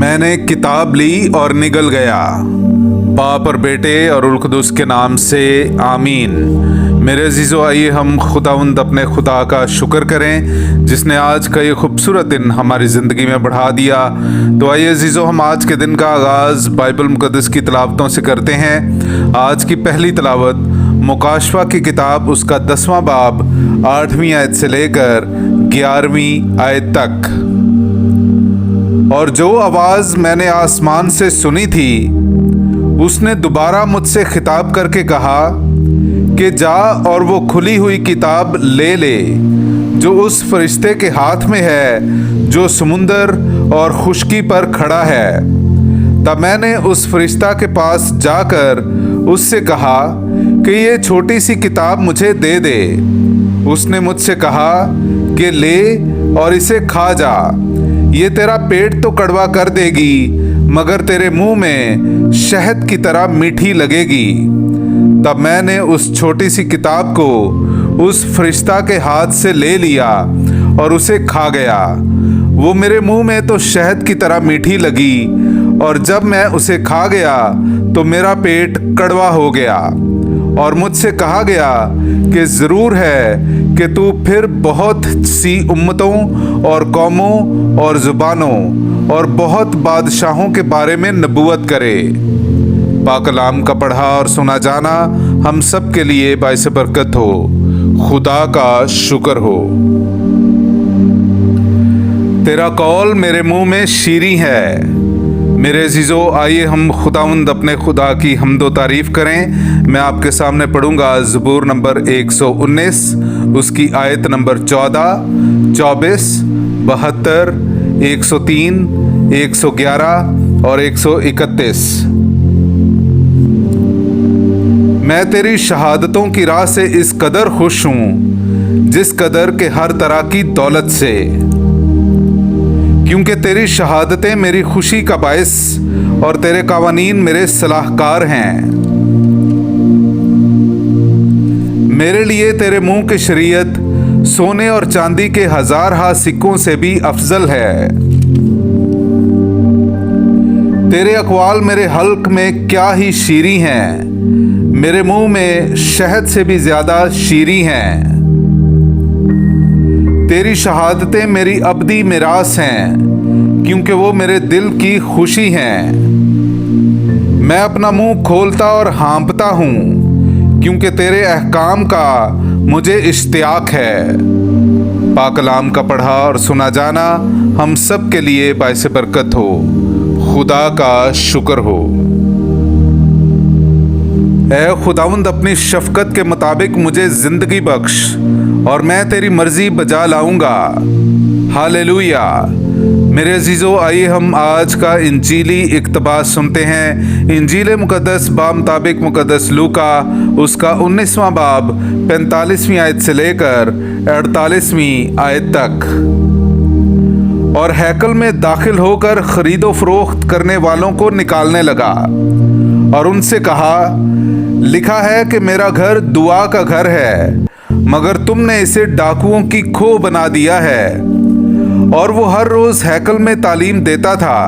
मैंने किताब ली और निकल गया। बाप और बेटे और रुल कुदुस के नाम से आमीन। मेरे अजीज़ों, आइए हम खुदावंद अपने खुदा का शुक्र करें जिसने आज का ये खूबसूरत दिन हमारी ज़िंदगी में बढ़ा दिया। तो आइए अजीज़ों, हम आज के दिन का आगाज़ बाइबल मुक़द्दस की तिलावतों से करते हैं। आज की पहली तिलावत मुकाशवा की किताब, उसका 10वां बाब 8वीं आयत से लेकर 11वीं आयत तक। और जो आवाज़ मैंने आसमान से सुनी थी उसने दोबारा मुझसे खिताब करके कहा कि जा और वो खुली हुई किताब ले ले जो उस फरिश्ते के हाथ में है जो समुंदर और खुश्की पर खड़ा है। तब मैंने उस फरिश्ता के पास जाकर उससे कहा कि ये छोटी सी किताब मुझे दे दे। उसने मुझसे कहा कि ले और इसे खा जा, ये तेरा पेट तो कड़वा कर देगी मगर तेरे मुंह में शहद की तरह मीठी लगेगी। तब मैंने उस छोटी सी किताब को उस फरिश्ता के हाथ से ले लिया और उसे खा गया। वो मेरे मुंह में तो शहद की तरह मीठी लगी, और जब मैं उसे खा गया तो मेरा पेट कड़वा हो गया। और मुझसे कहा गया कि ज़रूर है कि तू फिर बहुत सी उम्मतों और कौमों और ज़ुबानों और बहुत बादशाहों के बारे में नबूवत करे। पाक कलाम का पढ़ा और सुना जाना हम सब के लिए बाइस बरकत हो। खुदा का शुक्र हो। तेरा कौल मेरे मुंह में शीरी है। मेरे अजीज़ों, आइए हम खुदावंद अपने खुदा की हम्दो तारीफ़ करें। मैं आपके सामने पढ़ूंगा ज़बूर नंबर 119, उसकी आयत नंबर 14, 24, 72, 103, 111 और 131। मैं तेरी शहादतों की राह से इस कदर खुश हूँ जिस कदर के हर तरह की दौलत से, क्योंकि तेरी शहादतें मेरी खुशी का बायस और तेरे कावानीन मेरे सलाहकार हैं। मेरे लिए तेरे मुंह की शरीयत सोने और चांदी के 1000 सिक्कों से भी अफजल है। तेरे अक़वाल मेरे हल्क में क्या ही शीरी हैं, मेरे मुंह में शहद से भी ज़्यादा शीरी हैं। तेरी शहादतें मेरी अबदी मिरास हैं, क्योंकि वो मेरे दिल की खुशी हैं। मैं अपना मुंह खोलता और हाँपता हूँ, क्योंकि तेरे अहकाम का मुझे इश्तियाक है। पाक कलाम का पढ़ा और सुना जाना हम सब के लिए बाइस बरकत हो। खुदा का शुक्र हो। ऐ खुदावंद, अपनी शफ़क़त के मुताबिक मुझे ज़िंदगी बख्श और मैं तेरी मर्ज़ी बजा लाऊंगा। हालेलुया। मेरे अजीज़ों, आइए हम आज का इंजीली इक़्तिबास सुनते हैं। इंजील मुक़द्दस बामुताबिक मुक़द्दस लूका, उसका 19वां बाब 45वीं आयत से लेकर 48वीं आयत तक। और हैकल में दाखिल होकर ख़रीदो फ़रोख्त करने वालों को निकालने लगा और उनसे कहा, लिखा है कि मेरा घर दुआ का घर है, मगर तुमने इसे डाकुओं की खो बना दिया है। और वो हर रोज़ हैकल में तालीम देता था,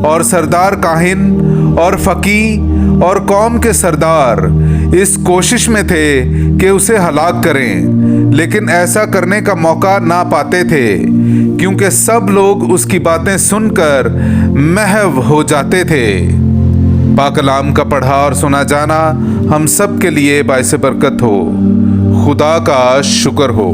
और सरदार काहिन और फ़कीह और कौम के सरदार इस कोशिश में थे कि उसे हलाक करें, लेकिन ऐसा करने का मौका ना पाते थे, क्योंकि सब लोग उसकी बातें सुनकर महव हो जाते थे। पाक कलाम का पढ़ा और सुना जाना हम सब के लिए बाइस बरकत हो। खुदा का शुक्र हो।